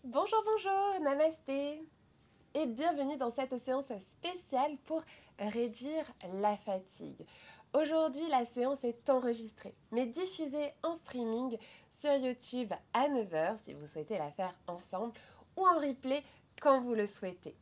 Bonjour, bonjour, namasté et bienvenue dans cette séance spéciale pour réduire la fatigue. Aujourd'hui, la séance est enregistrée, mais diffusée en streaming sur YouTube à 9 h si vous souhaitez la faire ensemble ou en replay quand vous le souhaitez.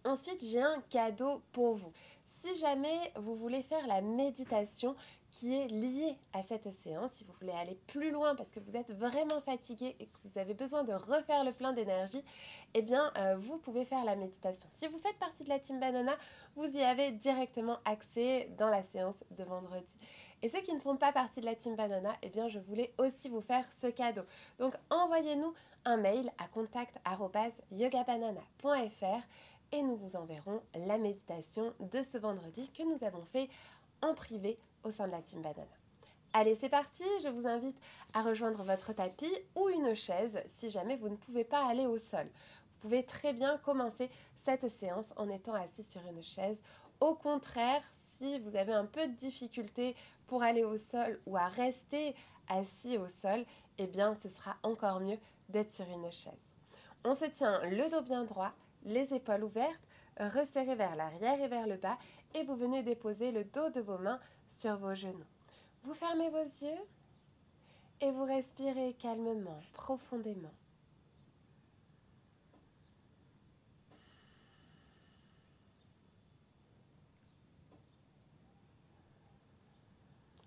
Ensuite, j'ai un cadeau pour vous. Si jamais vous voulez faire la méditation qui est liée à cette séance, si vous voulez aller plus loin parce que vous êtes vraiment fatigué et que vous avez besoin de refaire le plein d'énergie, eh bien, vous pouvez faire la méditation. Si vous faites partie de la Team Banana, vous y avez directement accès dans la séance de vendredi. Et ceux qui ne font pas partie de la Team Banana, eh bien, je voulais aussi vous faire ce cadeau. Donc, envoyez-nous un mail à contact@yogabanana.fr et nous vous enverrons la méditation de ce vendredi que nous avons fait en privé au sein de la Team Banana. Allez, c'est parti, je vous invite à rejoindre votre tapis ou une chaise si jamais vous ne pouvez pas aller au sol. Vous pouvez très bien commencer cette séance en étant assis sur une chaise. Au contraire, si vous avez un peu de difficulté pour aller au sol ou à rester assis au sol, eh bien ce sera encore mieux d'être sur une chaise. On se tient le dos bien droit, les épaules ouvertes, resserrées vers l'arrière et vers le bas, et vous venez déposer le dos de vos mains sur vos genoux. Vous fermez vos yeux et vous respirez calmement, profondément.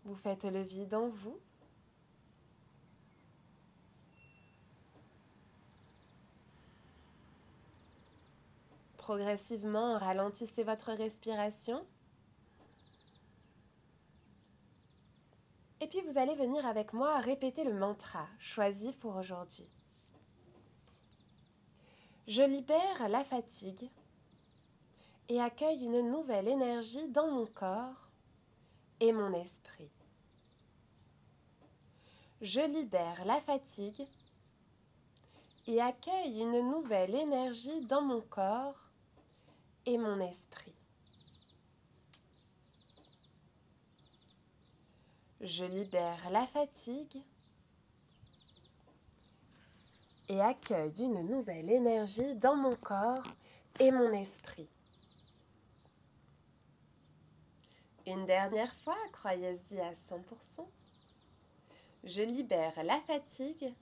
Vous faites le vide en vous. Progressivement, ralentissez votre respiration. Et puis vous allez venir avec moi répéter le mantra choisi pour aujourd'hui. Je libère la fatigue et accueille une nouvelle énergie dans mon corps et mon esprit. Je libère la fatigue et accueille une nouvelle énergie dans mon corps et mon esprit. Je libère la fatigue et accueille une nouvelle énergie dans mon corps et mon esprit. Une dernière fois, croyez-y à 100%. Je libère la fatigue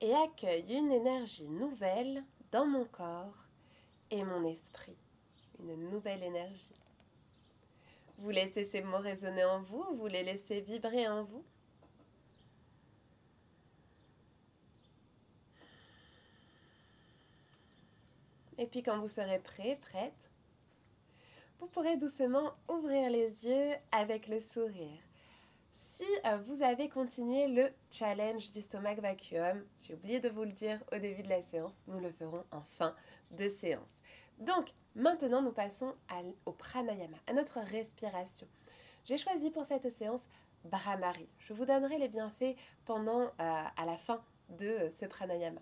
et accueille une énergie nouvelle dans mon corps et mon esprit. Une nouvelle énergie. Vous laissez ces mots résonner en vous, vous les laissez vibrer en vous. Et puis quand vous serez prêt, prête, vous pourrez doucement ouvrir les yeux avec le sourire. Si vous avez continué le challenge du stomach vacuum, j'ai oublié de vous le dire au début de la séance, nous le ferons en fin de séance. Donc, maintenant nous passons au pranayama, à notre respiration. J'ai choisi pour cette séance Brahmari. Je vous donnerai les bienfaits à la fin de ce pranayama.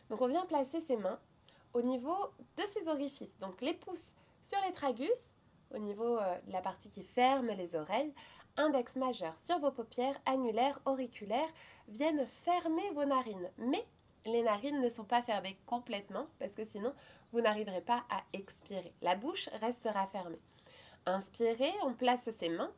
Donc, on vient placer ses mains au niveau de ses orifices, donc les pouces sur les tragus, au niveau de la partie qui ferme les oreilles, index majeur sur vos paupières, annulaires, auriculaires, viennent fermer vos narines. Mais les narines ne sont pas fermées complètement parce que sinon vous n'arriverez pas à expirer. La bouche restera fermée. Inspirez, on place ses mains.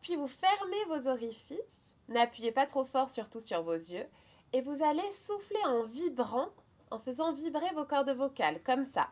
Puis vous fermez vos orifices. N'appuyez pas trop fort, surtout sur vos yeux. Et vous allez souffler en vibrant, en faisant vibrer vos cordes vocales, comme ça.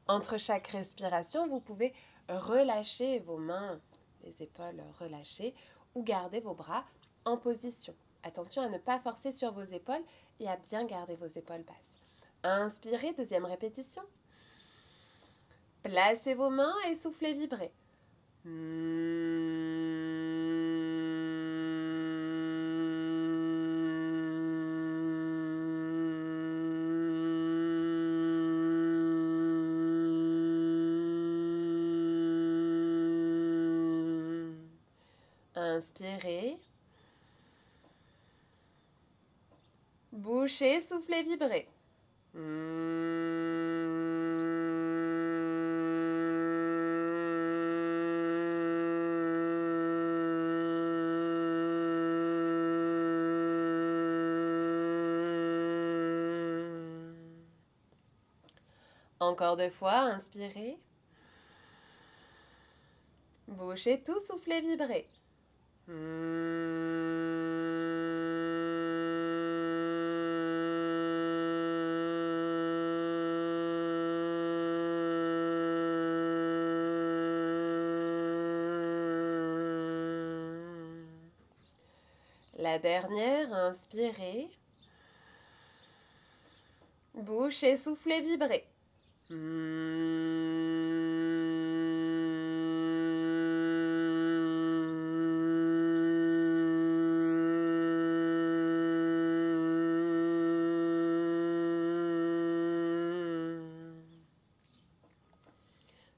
Entre chaque respiration, vous pouvez relâcher vos mains, les épaules relâchées, ou garder vos bras en position. Attention à ne pas forcer sur vos épaules et à bien garder vos épaules basses. Inspirez, deuxième répétition. Placez vos mains et soufflez vibrer. Inspirez. Bouchez, soufflez, vibrez. Encore 2 fois, inspirez. Bouchez tout, soufflez, vibrez. La dernière, inspirez. Bouchez, soufflez, vibrez.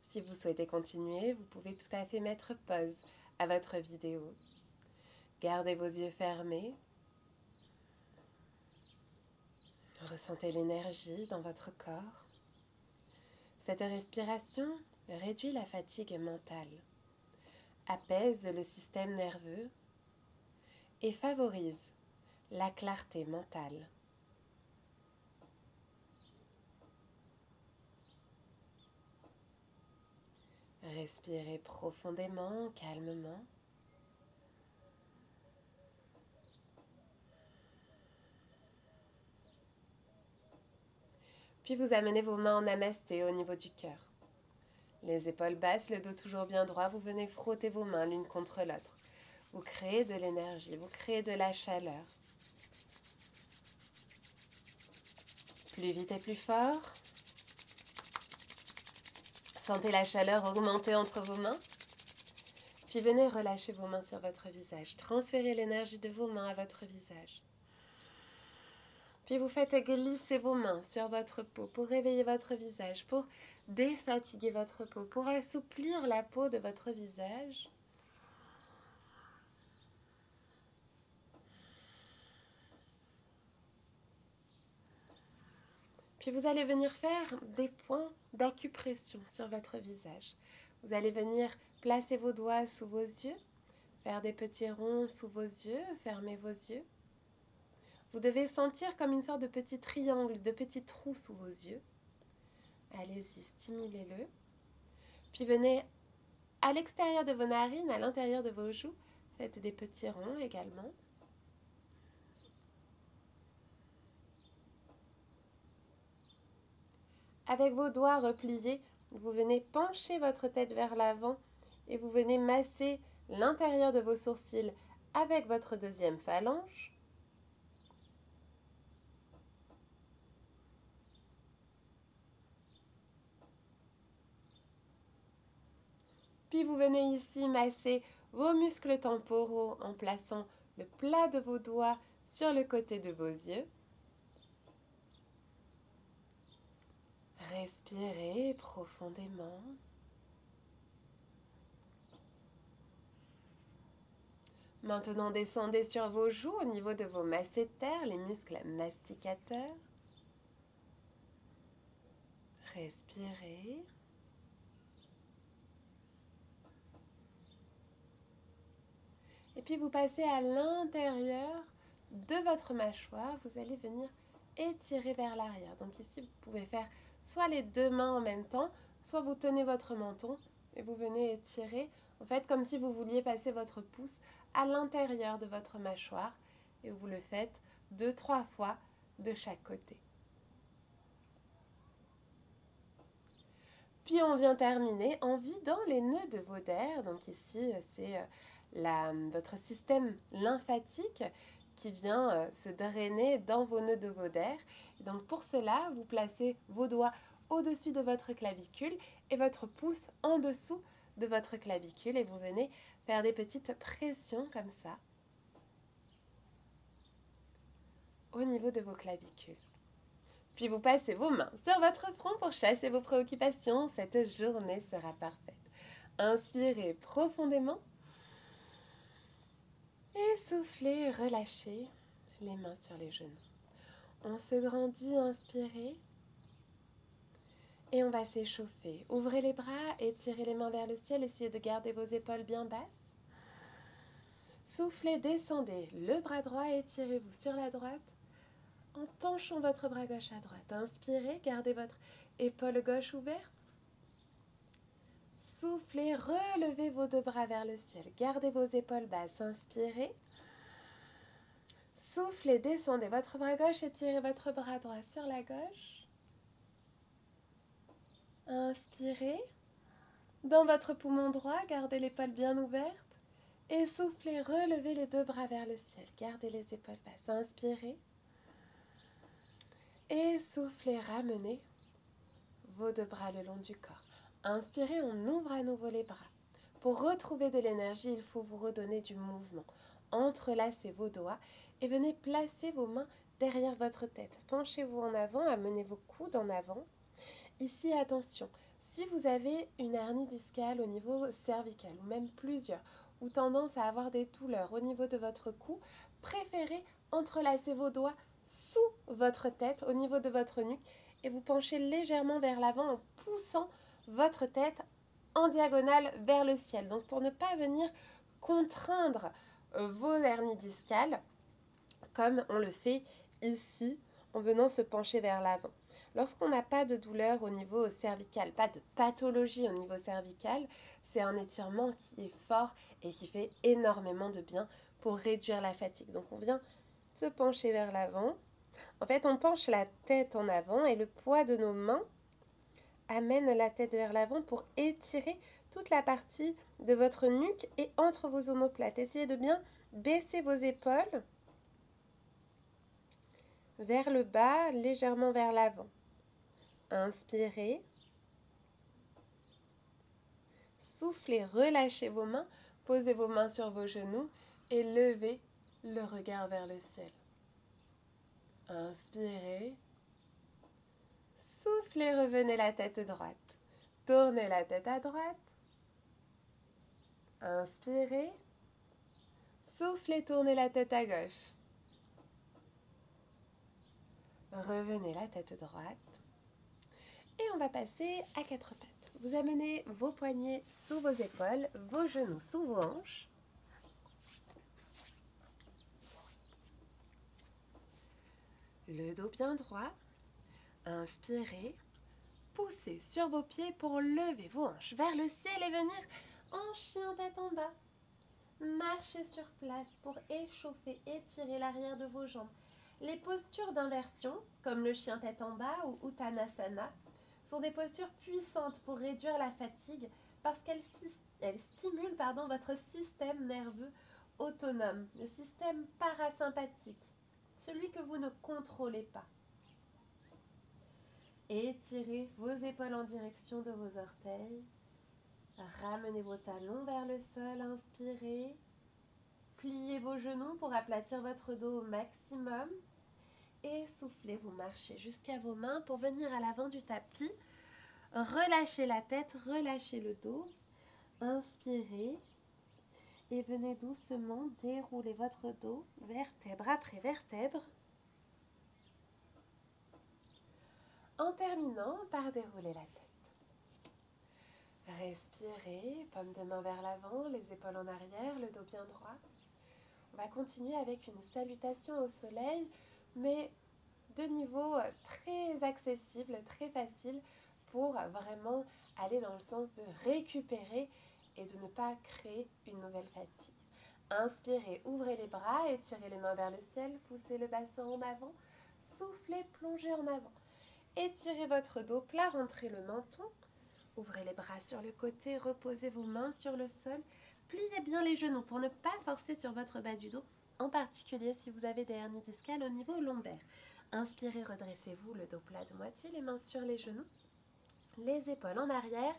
Si vous souhaitez continuer, vous pouvez tout à fait mettre pause à votre vidéo. Gardez vos yeux fermés. Ressentez l'énergie dans votre corps. Cette respiration réduit la fatigue mentale, apaise le système nerveux et favorise la clarté mentale. Respirez profondément, calmement. Puis vous amenez vos mains en namasté au niveau du cœur. Les épaules basses, le dos toujours bien droit, vous venez frotter vos mains l'une contre l'autre. Vous créez de l'énergie, vous créez de la chaleur. Plus vite et plus fort. Sentez la chaleur augmenter entre vos mains. Puis venez relâcher vos mains sur votre visage. Transférez l'énergie de vos mains à votre visage. Puis vous faites glisser vos mains sur votre peau pour réveiller votre visage, pour défatiguer votre peau, pour assouplir la peau de votre visage. Puis vous allez venir faire des points d'acupression sur votre visage. Vous allez venir placer vos doigts sous vos yeux, faire des petits ronds sous vos yeux, fermer vos yeux. Vous devez sentir comme une sorte de petit triangle, de petits trous sous vos yeux. Allez-y, stimulez-le. Puis venez à l'extérieur de vos narines, à l'intérieur de vos joues. Faites des petits ronds également. Avec vos doigts repliés, vous venez pencher votre tête vers l'avant et vous venez masser l'intérieur de vos sourcils avec votre deuxième phalange. Puis vous venez ici masser vos muscles temporaux en plaçant le plat de vos doigts sur le côté de vos yeux. Respirez profondément. Maintenant, descendez sur vos joues au niveau de vos masséters, les muscles masticateurs. Respirez. Et puis vous passez à l'intérieur de votre mâchoire. Vous allez venir étirer vers l'arrière. Donc ici, vous pouvez faire soit les deux mains en même temps, soit vous tenez votre menton et vous venez étirer, en fait, comme si vous vouliez passer votre pouce à l'intérieur de votre mâchoire. Et vous le faites 2-3 fois de chaque côté. Puis on vient terminer en vidant les nœuds de vos derres. Donc ici, c'est votre système lymphatique qui vient se drainer dans vos nœuds de vos derres. Donc pour cela, vous placez vos doigts au-dessus de votre clavicule et votre pouce en dessous de votre clavicule et vous venez faire des petites pressions comme ça au niveau de vos clavicules. Puis vous passez vos mains sur votre front pour chasser vos préoccupations. Cette journée sera parfaite. Inspirez profondément. Et soufflez, relâchez les mains sur les genoux. On se grandit, inspirez. Et on va s'échauffer. Ouvrez les bras, étirez les mains vers le ciel, essayez de garder vos épaules bien basses. Soufflez, descendez le bras droit, étirez-vous sur la droite en penchant votre bras gauche à droite. Inspirez, gardez votre épaule gauche ouverte. Soufflez, relevez vos deux bras vers le ciel. Gardez vos épaules basses. Inspirez. Soufflez, descendez votre bras gauche, étirez votre bras droit sur la gauche. Inspirez. Dans votre poumon droit, gardez l'épaule bien ouverte. Et soufflez, relevez les deux bras vers le ciel. Gardez les épaules basses. Inspirez. Et soufflez, ramenez vos deux bras le long du corps. Inspirez, on ouvre à nouveau les bras. Pour retrouver de l'énergie, il faut vous redonner du mouvement. Entrelacez vos doigts et venez placer vos mains derrière votre tête. Penchez-vous en avant, amenez vos coudes en avant. Ici, attention, si vous avez une hernie discale au niveau cervical, ou même plusieurs, ou tendance à avoir des douleurs au niveau de votre cou, préférez entrelacer vos doigts sous votre tête, au niveau de votre nuque, et vous penchez légèrement vers l'avant en poussant votre tête en diagonale vers le ciel. Donc pour ne pas venir contraindre vos hernies discales, comme on le fait ici, en venant se pencher vers l'avant. Lorsqu'on n'a pas de douleur au niveau cervical, pas de pathologie au niveau cervical, c'est un étirement qui est fort et qui fait énormément de bien pour réduire la fatigue. Donc on vient se pencher vers l'avant. En fait, on penche la tête en avant et le poids de nos mains amène la tête vers l'avant pour étirer toute la partie de votre nuque et entre vos omoplates. Essayez de bien baisser vos épaules vers le bas, légèrement vers l'avant. Inspirez. Soufflez, relâchez vos mains, posez vos mains sur vos genoux et levez le regard vers le ciel. Inspirez. Soufflez, revenez la tête droite. Tournez la tête à droite. Inspirez. Soufflez, tournez la tête à gauche. Revenez la tête droite. Et on va passer à quatre pattes. Vous amenez vos poignets sous vos épaules, vos genoux sous vos hanches. Le dos bien droit. Inspirez. Poussez sur vos pieds pour lever vos hanches vers le ciel et venir en chien tête en bas. Marchez sur place pour échauffer, étirer l'arrière de vos jambes. Les postures d'inversion, comme le chien tête en bas ou Uttanasana, sont des postures puissantes pour réduire la fatigue parce qu'elles stimulent votre système nerveux autonome, le système parasympathique, celui que vous ne contrôlez pas. Étirez vos épaules en direction de vos orteils. Ramenez vos talons vers le sol, inspirez. Pliez vos genoux pour aplatir votre dos au maximum. Et soufflez, vous marchez jusqu'à vos mains pour venir à l'avant du tapis. Relâchez la tête, relâchez le dos. Inspirez. Et venez doucement dérouler votre dos, vertèbre après vertèbre. En terminant par dérouler la tête. Respirez, paume de main vers l'avant, les épaules en arrière, le dos bien droit. On va continuer avec une salutation au soleil, mais de niveau très accessible, très facile, pour vraiment aller dans le sens de récupérer et de ne pas créer une nouvelle fatigue. Inspirez, ouvrez les bras, étirez les mains vers le ciel, poussez le bassin en avant, soufflez, plongez en avant. Étirez votre dos plat, rentrez le menton. Ouvrez les bras sur le côté, reposez vos mains sur le sol. Pliez bien les genoux pour ne pas forcer sur votre bas du dos, en particulier si vous avez des hernies discales au niveau lombaire. Inspirez, redressez-vous, le dos plat de moitié, les mains sur les genoux, les épaules en arrière.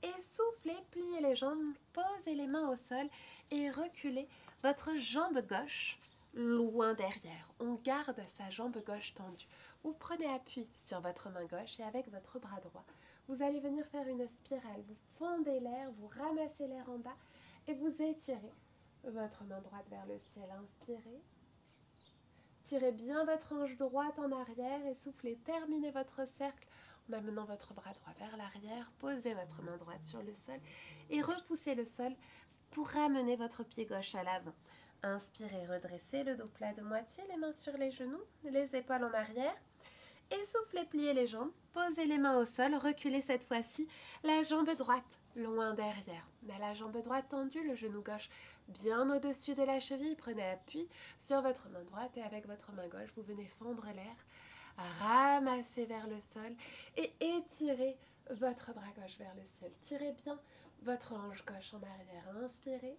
Et soufflez, pliez les jambes, posez les mains au sol et reculez votre jambe gauche loin derrière. On garde sa jambe gauche tendue. Vous prenez appui sur votre main gauche et avec votre bras droit, vous allez venir faire une spirale. Vous fendez l'air, vous ramassez l'air en bas et vous étirez votre main droite vers le ciel. Inspirez. Étirez bien votre hanche droite en arrière et soufflez. Terminez votre cercle en amenant votre bras droit vers l'arrière. Posez votre main droite sur le sol et repoussez le sol pour ramener votre pied gauche à l'avant. Inspirez, redressez le dos plat de moitié, les mains sur les genoux, les épaules en arrière. Et soufflez, pliez les jambes, posez les mains au sol, reculez cette fois-ci la jambe droite loin derrière. On a la jambe droite tendue, le genou gauche bien au-dessus de la cheville. Prenez appui sur votre main droite et avec votre main gauche, vous venez fendre l'air, ramasser vers le sol et étirez votre bras gauche vers le ciel. Tirez bien votre hanche gauche en arrière. Inspirez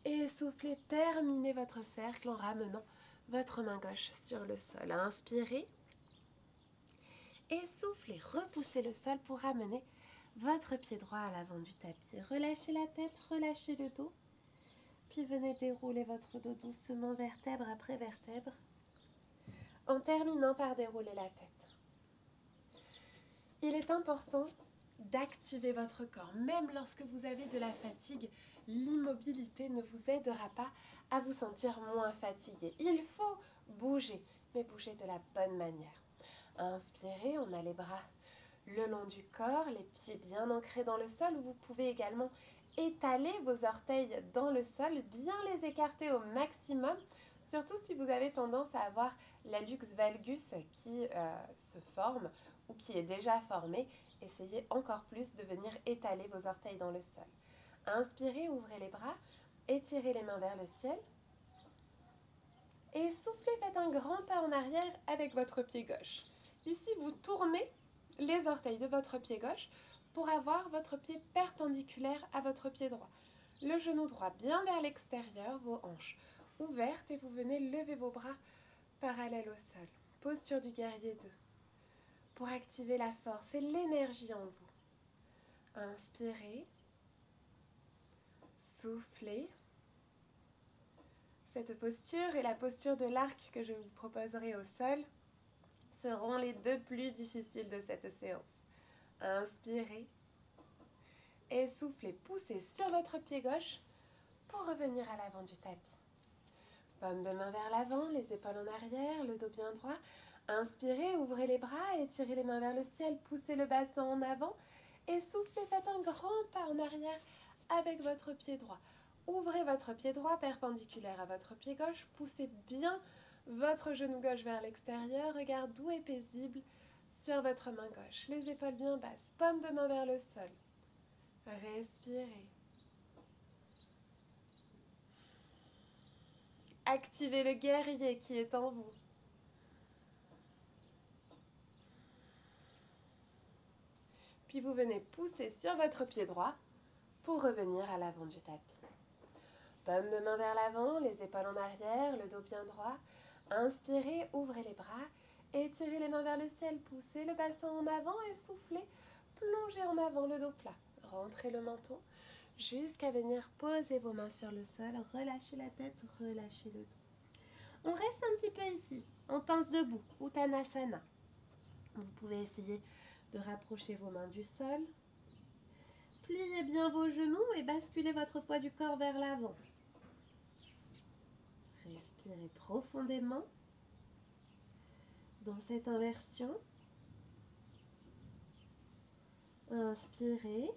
et soufflez, terminez votre cercle en ramenant votre main gauche sur le sol. Inspirez. Et soufflez, repoussez le sol pour ramener votre pied droit à l'avant du tapis. Relâchez la tête, relâchez le dos. Puis venez dérouler votre dos doucement, vertèbre après vertèbre, en terminant par dérouler la tête. Il est important d'activer votre corps. Même lorsque vous avez de la fatigue, l'immobilité ne vous aidera pas à vous sentir moins fatigué. Il faut bouger, mais bouger de la bonne manière. Inspirez, on a les bras le long du corps, les pieds bien ancrés dans le sol. Vous pouvez également étaler vos orteils dans le sol, bien les écarter au maximum, surtout si vous avez tendance à avoir l'hallux valgus qui se forme ou qui est déjà formé. Essayez encore plus de venir étaler vos orteils dans le sol. Inspirez, ouvrez les bras, étirez les mains vers le ciel. Et soufflez, faites un grand pas en arrière avec votre pied gauche. Ici, vous tournez les orteils de votre pied gauche pour avoir votre pied perpendiculaire à votre pied droit. Le genou droit bien vers l'extérieur, vos hanches ouvertes et vous venez lever vos bras parallèles au sol. Posture du guerrier 2 pour activer la force et l'énergie en vous. Inspirez, soufflez. Cette posture et la posture de l'arc que je vous proposerai au sol seront les deux plus difficiles de cette séance. Inspirez et soufflez, poussez sur votre pied gauche pour revenir à l'avant du tapis. Paume de main vers l'avant, les épaules en arrière, le dos bien droit. Inspirez, ouvrez les bras, étirez les mains vers le ciel, poussez le bassin en avant et soufflez, faites un grand pas en arrière avec votre pied droit. Ouvrez votre pied droit perpendiculaire à votre pied gauche, poussez bien votre genou gauche vers l'extérieur, regard doux et paisible sur votre main gauche, les épaules bien basses, paume de main vers le sol. Respirez. Activez le guerrier qui est en vous. Puis vous venez pousser sur votre pied droit pour revenir à l'avant du tapis. Paume de main vers l'avant, les épaules en arrière, le dos bien droit. Inspirez, ouvrez les bras, étirez les mains vers le ciel, poussez le bassin en avant et soufflez, plongez en avant le dos plat. Rentrez le menton jusqu'à venir poser vos mains sur le sol, relâchez la tête, relâchez le dos. On reste un petit peu ici, en pince debout, Uttanasana. Vous pouvez essayer de rapprocher vos mains du sol. Pliez bien vos genoux et basculez votre poids du corps vers l'avant. Respirez profondément dans cette inversion. Inspirez.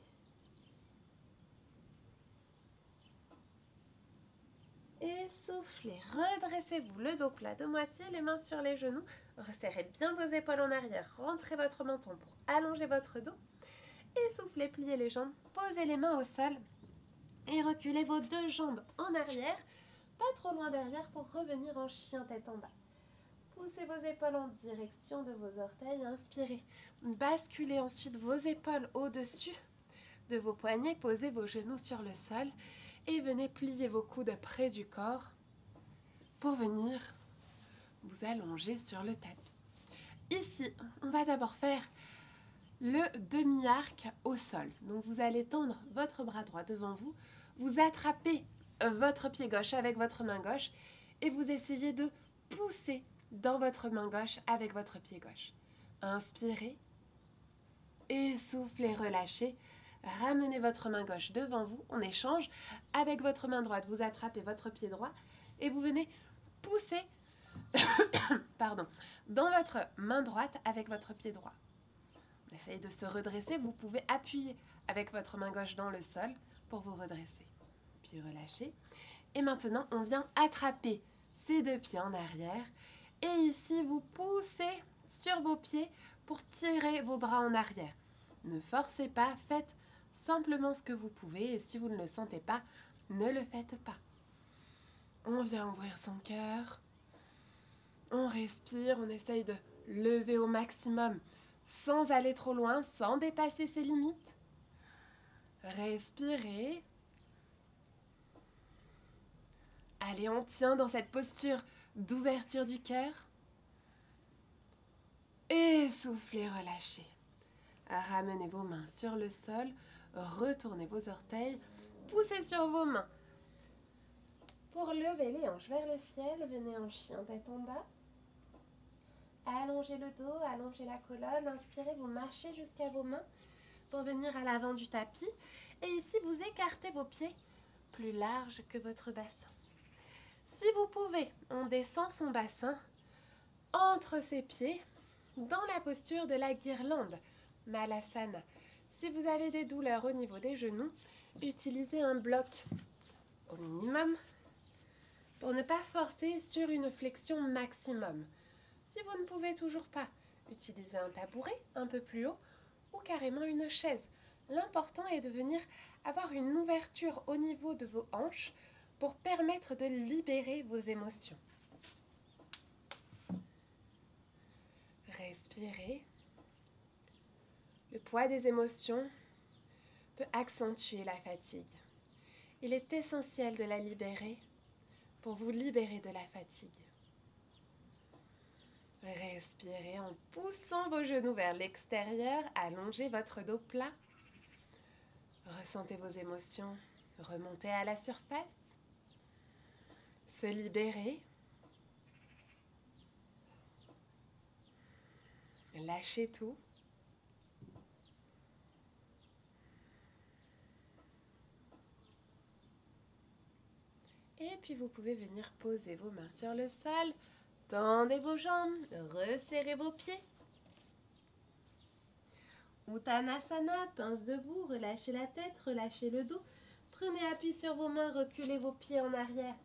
Et soufflez. Redressez-vous le dos plat de moitié, les mains sur les genoux. Resserrez bien vos épaules en arrière. Rentrez votre menton pour allonger votre dos. Et soufflez, pliez les jambes. Posez les mains au sol. Et reculez vos deux jambes en arrière. Pas trop loin derrière pour revenir en chien tête en bas. Poussez vos épaules en direction de vos orteils. Inspirez. Basculez ensuite vos épaules au-dessus de vos poignets. Posez vos genoux sur le sol. Et venez plier vos coudes près du corps pour venir vous allonger sur le tapis. Ici, on va d'abord faire le demi-arc au sol. Donc vous allez tendre votre bras droit devant vous, vous attrapez votre pied gauche avec votre main gauche et vous essayez de pousser dans votre main gauche avec votre pied gauche. Inspirez, et soufflez, relâchez. Ramenez votre main gauche devant vous, on échange. Avec votre main droite, vous attrapez votre pied droit et vous venez pousser pardon, dans votre main droite avec votre pied droit. Essayez de se redresser, vous pouvez appuyer avec votre main gauche dans le sol pour vous redresser. Puis relâchez. Et maintenant, on vient attraper ces deux pieds en arrière. Et ici, vous poussez sur vos pieds pour tirer vos bras en arrière. Ne forcez pas, faites simplement ce que vous pouvez. Et si vous ne le sentez pas, ne le faites pas. On vient ouvrir son cœur. On respire, on essaye de lever au maximum sans aller trop loin, sans dépasser ses limites. Respirez. Allez, on tient dans cette posture d'ouverture du cœur. Et soufflez, relâchez. Ramenez vos mains sur le sol, retournez vos orteils, poussez sur vos mains. Pour lever les hanches vers le ciel, venez en chien tête en bas. Allongez le dos, allongez la colonne, inspirez, vous marchez jusqu'à vos mains pour venir à l'avant du tapis. Et ici, vous écartez vos pieds plus larges que votre bassin. Si vous pouvez, on descend son bassin entre ses pieds dans la posture de la guirlande, Malasana. Si vous avez des douleurs au niveau des genoux, utilisez un bloc au minimum pour ne pas forcer sur une flexion maximum. Si vous ne pouvez toujours pas, utilisez un tabouret un peu plus haut ou carrément une chaise. L'important est de venir avoir une ouverture au niveau de vos hanches pour permettre de libérer vos émotions. Respirez. Le poids des émotions peut accentuer la fatigue. Il est essentiel de la libérer pour vous libérer de la fatigue. Respirez en poussant vos genoux vers l'extérieur, allongez votre dos plat. Ressentez vos émotions remonter à la surface. Se libérer. Lâchez tout. Et puis vous pouvez venir poser vos mains sur le sol. Tendez vos jambes, resserrez vos pieds. Uttanasana, pince debout, relâchez la tête, relâchez le dos. Prenez appui sur vos mains, reculez vos pieds en arrière.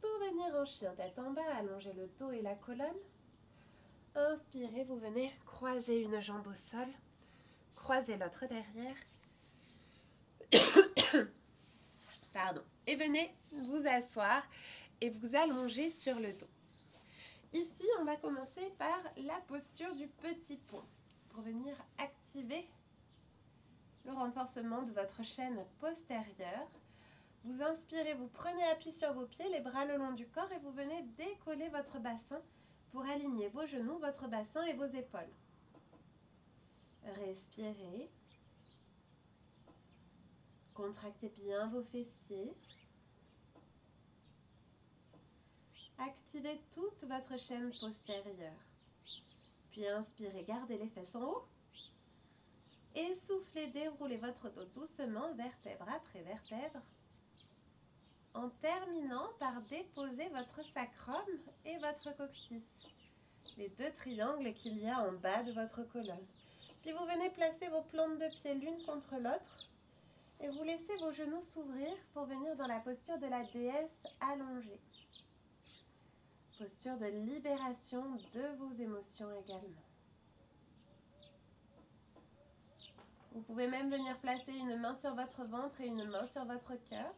Pour venir en chien tête en bas, allongez le dos et la colonne. Inspirez, vous venez croiser une jambe au sol. Croisez l'autre derrière. Pardon. Et venez vous asseoir et vous allonger sur le dos. Ici, on va commencer par la posture du petit pont pour venir activer le renforcement de votre chaîne postérieure. Vous inspirez, vous prenez appui sur vos pieds, les bras le long du corps et vous venez décoller votre bassin pour aligner vos genoux, votre bassin et vos épaules. Respirez. Contractez bien vos fessiers. Activez toute votre chaîne postérieure. Puis inspirez, gardez les fesses en haut. Et soufflez, déroulez votre dos doucement, vertèbre après vertèbre. En terminant par déposer votre sacrum et votre coccyx. Les deux triangles qu'il y a en bas de votre colonne. Puis vous venez placer vos plantes de pied l'une contre l'autre. Et vous laissez vos genoux s'ouvrir pour venir dans la posture de la déesse allongée. Posture de libération de vos émotions également. Vous pouvez même venir placer une main sur votre ventre et une main sur votre cœur.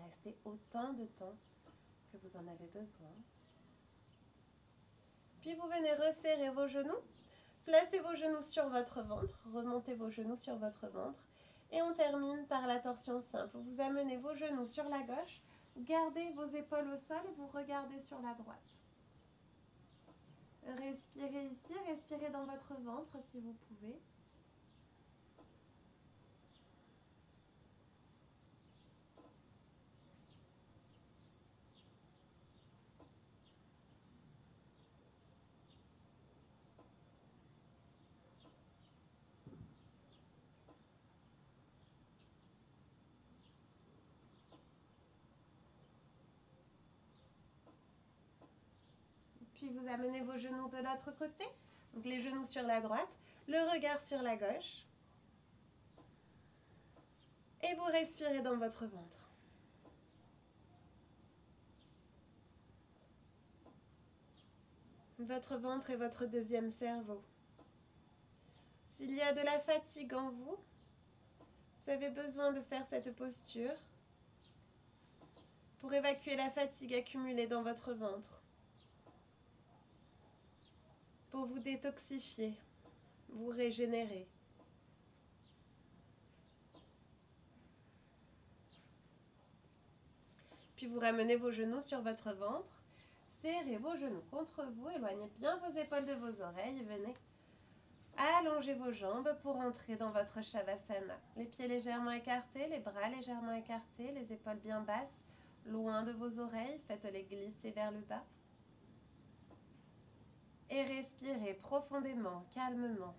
Restez autant de temps que vous en avez besoin. Puis vous venez resserrer vos genoux, Placez vos genoux sur votre ventre, remontez vos genoux sur votre ventre. Et on termine par la torsion simple. Vous amenez vos genoux sur la gauche, gardez vos épaules au sol et vous regardez sur la droite. Respirez ici, respirez dans votre ventre si vous pouvez. Puis vous amenez vos genoux de l'autre côté. Donc les genoux sur la droite, le regard sur la gauche. Et vous respirez dans votre ventre. Votre ventre est votre deuxième cerveau. S'il y a de la fatigue en vous, vous avez besoin de faire cette posture pour évacuer la fatigue accumulée dans votre ventre, pour vous détoxifier, vous régénérer. Puis vous ramenez vos genoux sur votre ventre, serrez vos genoux contre vous, éloignez bien vos épaules de vos oreilles et venez allonger vos jambes pour entrer dans votre Shavasana. Les pieds légèrement écartés, les bras légèrement écartés, les épaules bien basses, loin de vos oreilles, faites-les glisser vers le bas. Et respirez profondément, calmement.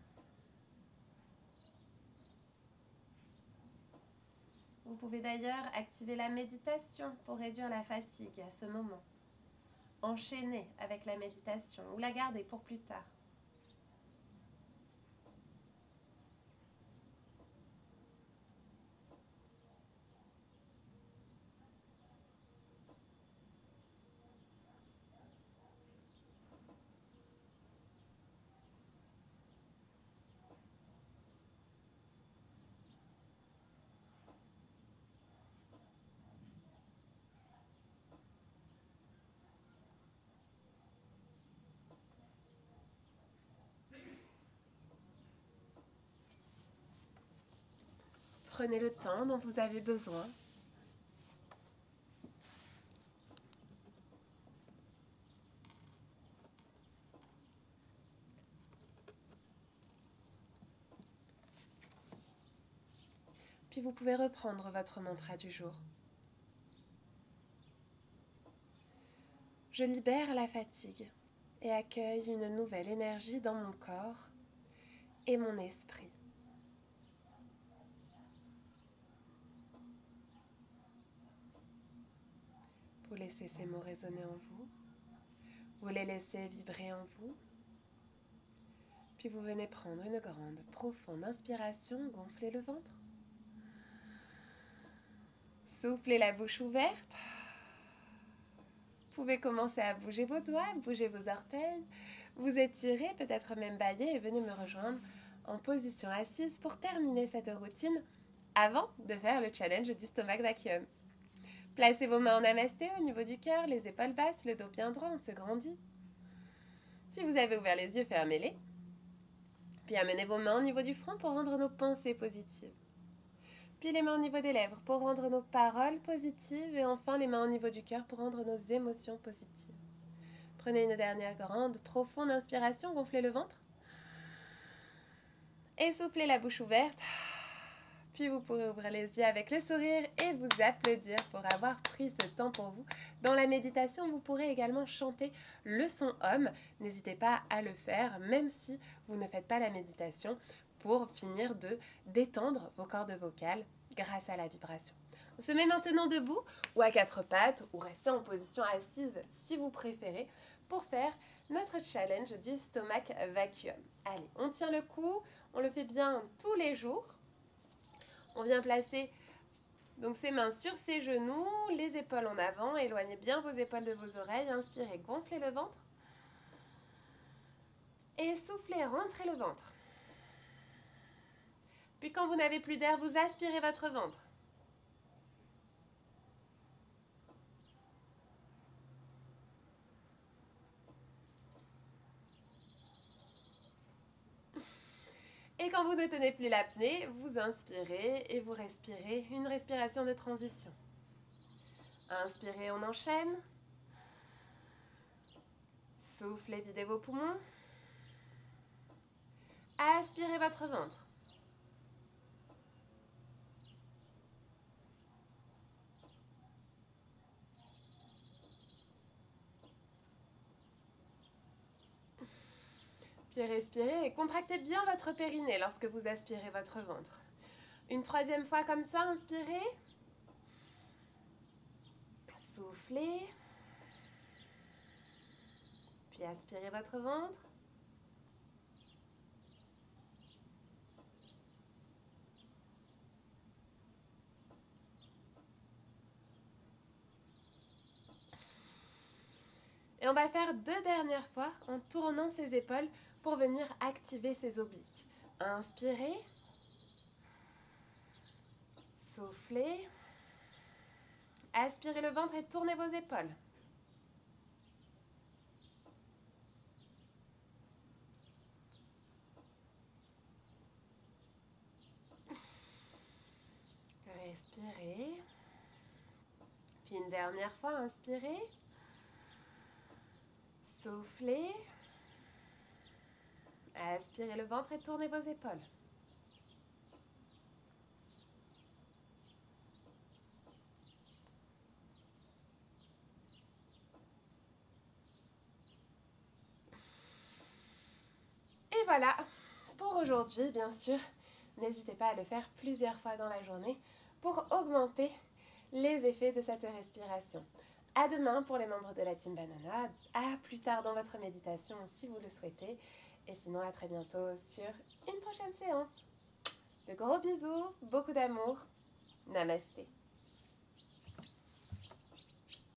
Vous pouvez d'ailleurs activer la méditation pour réduire la fatigue à ce moment. Enchaînez avec la méditation ou la gardez pour plus tard. Prenez le temps dont vous avez besoin. Puis vous pouvez reprendre votre mantra du jour. Je libère la fatigue et accueille une nouvelle énergie dans mon corps et mon esprit. Vous laissez ces mots résonner en vous. Vous les laissez vibrer en vous. Puis vous venez prendre une grande, profonde inspiration, gonflez le ventre. Soufflez la bouche ouverte. Vous pouvez commencer à bouger vos doigts, bouger vos orteils, vous étirez, peut-être même bâiller et venez me rejoindre en position assise pour terminer cette routine avant de faire le challenge du stomach vacuum. Placez vos mains en namasté au niveau du cœur, les épaules basses, le dos bien droit, on se grandit. Si vous avez ouvert les yeux, fermez-les. Puis amenez vos mains au niveau du front pour rendre nos pensées positives. Puis les mains au niveau des lèvres pour rendre nos paroles positives. Et enfin les mains au niveau du cœur pour rendre nos émotions positives. Prenez une dernière grande, profonde inspiration, gonflez le ventre. Et soufflez la bouche ouverte. Puis vous pourrez ouvrir les yeux avec le sourire et vous applaudir pour avoir pris ce temps pour vous. Dans la méditation, vous pourrez également chanter le son Om. N'hésitez pas à le faire, même si vous ne faites pas la méditation, pour finir de détendre vos cordes vocales grâce à la vibration. On se met maintenant debout ou à quatre pattes ou restez en position assise si vous préférez pour faire notre challenge du stomach vacuum. Allez, on tient le coup, on le fait bien tous les jours. On vient placer donc ses mains sur ses genoux, les épaules en avant, éloignez bien vos épaules de vos oreilles, inspirez, gonflez le ventre. Et soufflez, rentrez le ventre. Puis quand vous n'avez plus d'air, vous aspirez votre ventre. Et quand vous ne tenez plus l'apnée, vous inspirez et vous respirez une respiration de transition. Inspirez, on enchaîne. Soufflez, videz vos poumons. Aspirez votre ventre. Puis respirez et contractez bien votre périnée lorsque vous aspirez votre ventre. Une troisième fois comme ça, inspirez. Soufflez. Puis aspirez votre ventre. Et on va faire 2 dernières fois en tournant ses épaules pour venir activer ses obliques. Inspirez. Soufflez. Aspirez le ventre et tournez vos épaules. Respirez. Puis une dernière fois, inspirez. Soufflez. Aspirez le ventre et tournez vos épaules. Et voilà, pour aujourd'hui, bien sûr, n'hésitez pas à le faire plusieurs fois dans la journée pour augmenter les effets de cette respiration. À demain pour les membres de la Team Banana, à plus tard dans votre méditation si vous le souhaitez, et sinon à très bientôt sur une prochaine séance. De gros bisous, beaucoup d'amour, namasté.